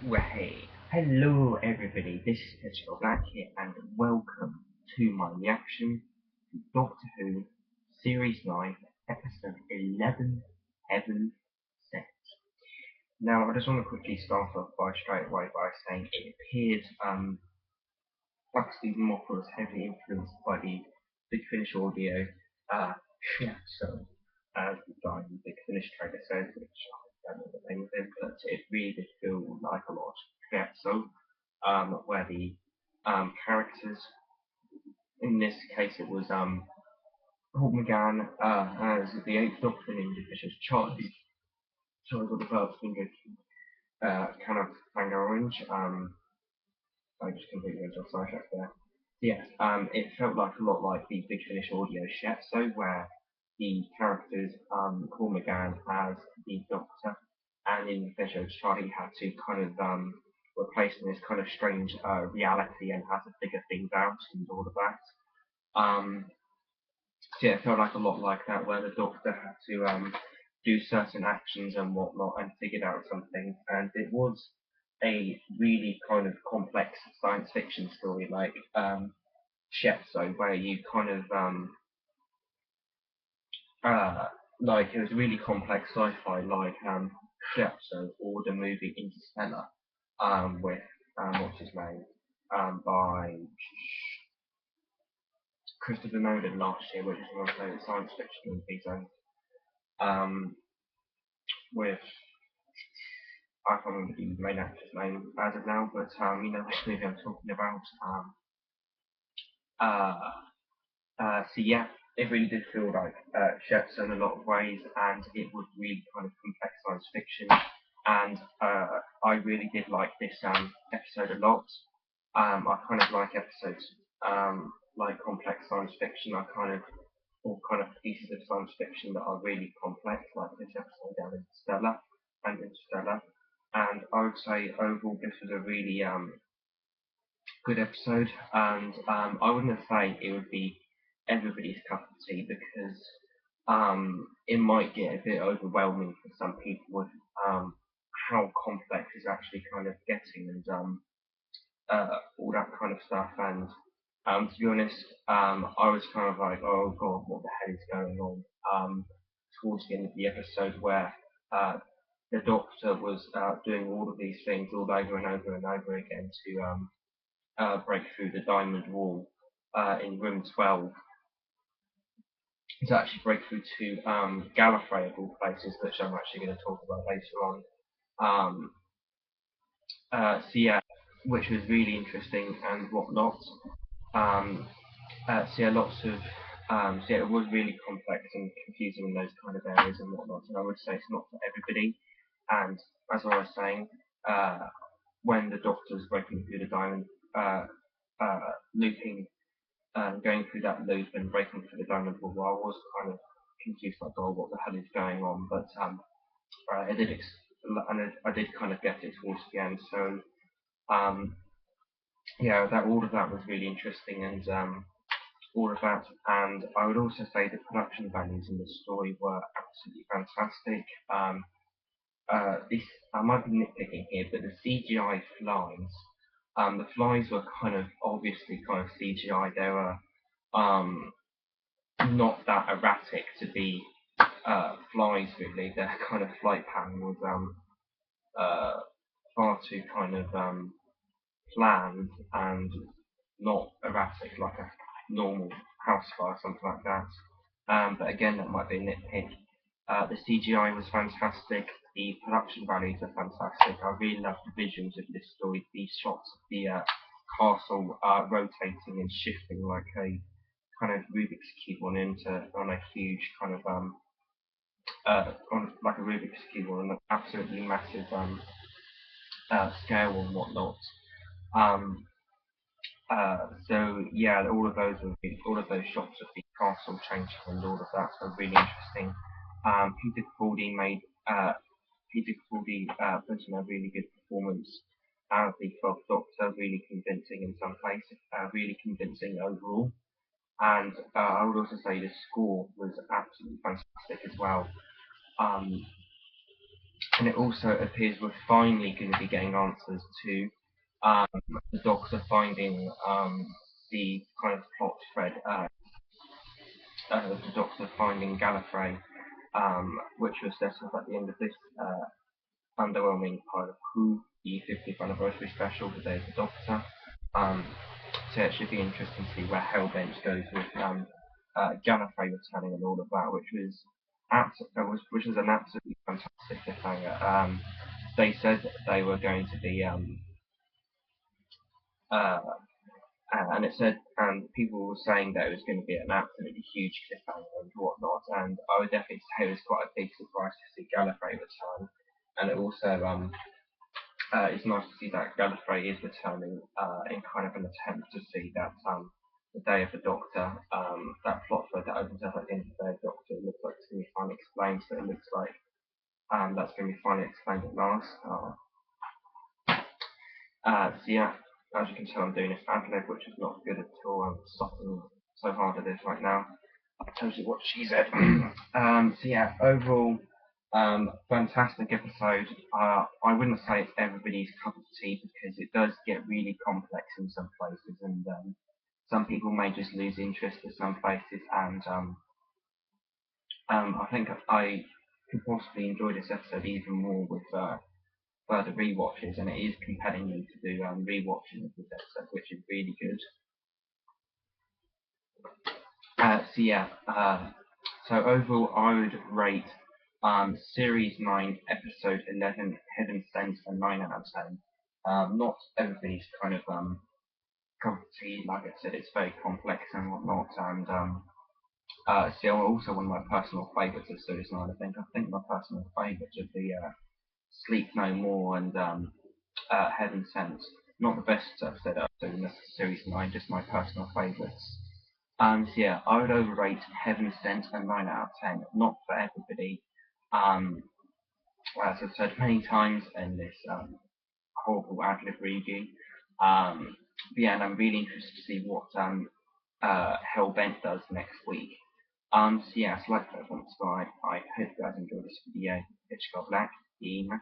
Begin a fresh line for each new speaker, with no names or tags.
Well, hey, hello everybody, this is Petro Black here, and welcome to my reaction to Doctor Who Series 9, Episode 11, Heaven Sent. Now, I just want to quickly start off by straight away by saying it appears like Stephen Moffat was heavily influenced by the Big Finish audio Shiatsu as the Big Finish trailer says, which I don't know the name of it, but it really did feel like a lot of Shiatsu, where the characters, in this case it was Paul McGann as the Eighth Doctor in Individual's Charlie. So I got the verbs finger kind of Tango Orange. I just completely went off sidetrack there. Yeah, it felt like a lot like the Big Finish audio Shiatsu, where the characters Paul McGann as the Doctor, and in the show Charlie had to kind of replace in this kind of strange reality and had to figure things out and all of that. So yeah, it felt like a lot like that, where the Doctor had to do certain actions and whatnot and figured out something, and it was a really kind of complex science fiction story like Shepso, where you kind of uh, like it was really complex sci-fi like Shepso or the movie Interstellar with what's his name by Christopher Nolan last year, which is one of my favourite science fiction movies, and um, with I can't remember the main actor's name as of now, but you know which movie I'm talking about. Uh, so yeah, it really did feel like Chefs in a lot of ways, and it was really kind of complex science fiction. And I really did like this episode a lot. I kind of like episodes like complex science fiction. I kind of or kind of pieces of science fiction that are really complex, like this episode down in Interstellar. And I would say overall this was a really good episode, and I wouldn't say it would be everybody's cup of tea because it might get a bit overwhelming for some people with how complex it's actually kind of getting and all that kind of stuff. And to be honest, I was kind of like, oh god, what the hell is going on? Towards the end of the episode, where uh, the Doctor was doing all of these things all over and over and over again to break through the diamond wall in room 12 to actually break through to Gallifrey of all places, which I'm actually going to talk about later on. Um, so yeah, which was really interesting and whatnot. Um, so yeah, lots of so yeah, it was really complex and confusing in those kind of areas and whatnot. And I would say it's not for everybody. And as I was saying, uh, when the Doctor's breaking through the diamond, uh, looping going through that loop and breaking through the diamond wall, I was kind of confused, like, oh, what the hell is going on? But I did, and I did kind of get it towards the end. So um, yeah, that all of that was really interesting, and all of that. And I would also say the production values in the story were absolutely fantastic. This I might be nitpicking here, but the CGI flies. The flies were kind of obviously kind of CGI. They were um, not that erratic to be flies really. Their kind of flight pattern was uh, far too kind of planned and not erratic like a normal house fire or something like that. But again, that might be a nitpick. The CGI was fantastic. The production values are fantastic. I really love the visions of this story. These shots of the castle rotating and shifting like a kind of Rubik's cube on a huge kind of on like a Rubik's cube on an absolutely massive scale and whatnot. Um, so yeah, all of those shots of the castle changing and all of that are really interesting. Peter Capaldi put in a really good performance as the 12th Doctor, really convincing in some places, really convincing overall. And I would also say the score was absolutely fantastic as well. Um, And it also appears we're finally going to be getting answers to um, the Doctor finding the kind of plot thread, the Doctor finding Gallifrey, which was set up at the end of this underwhelming kind of Who the 50th anniversary special, The Day of the Doctor. Um, so it should be interesting to see where Hellbent goes with Gallifrey returning and all of that, which was an absolutely fantastic cliffhanger. They said that they were going to be uh, and it said, and people were saying that it was going to be an absolutely huge cliffhanger and whatnot, and I would definitely say it was quite a big surprise to see Gallifrey return, and it also it's nice to see that Gallifrey is returning in kind of an attempt to see that the Day of the Doctor, that plot thread that opens up at the end of the Day of the Doctor, looks like it's going to be finally explained, so it looks like that's going to be finally explained at last. So yeah, as you can tell, I'm doing this ad lib, which is not good at all. I'm stopping so hard at this right now. That tells you what she said. So yeah, overall, fantastic episode. I wouldn't say it's everybody's cup of tea because it does get really complex in some places, and some people may just lose interest at some places. And I think I could possibly enjoy this episode even more with further rewatches, and it is compelling me to do rewatching of this episode, which is really good. So yeah, so overall, I would rate Series 9, Episode 11, Heaven Sent, a 9 out of 10. Not everybody's kind of cup of tea. Like I said, it's very complex and whatnot, and still also one of my personal favourites of Series 9. I think my personal favourites would be Sleep No More and Heaven Sent. Not the best episode in the Series 9, just my personal favourites. So yeah, I would overrate Heaven Sent a 9 out of 10. Not for everybody. Um, as I've said many times in this horrible ad lib review. But yeah, and I'm really interested to see what Hellbent does next week. So yeah, so like that, subscribe. I hope you guys enjoyed this video. It's got black, the Matt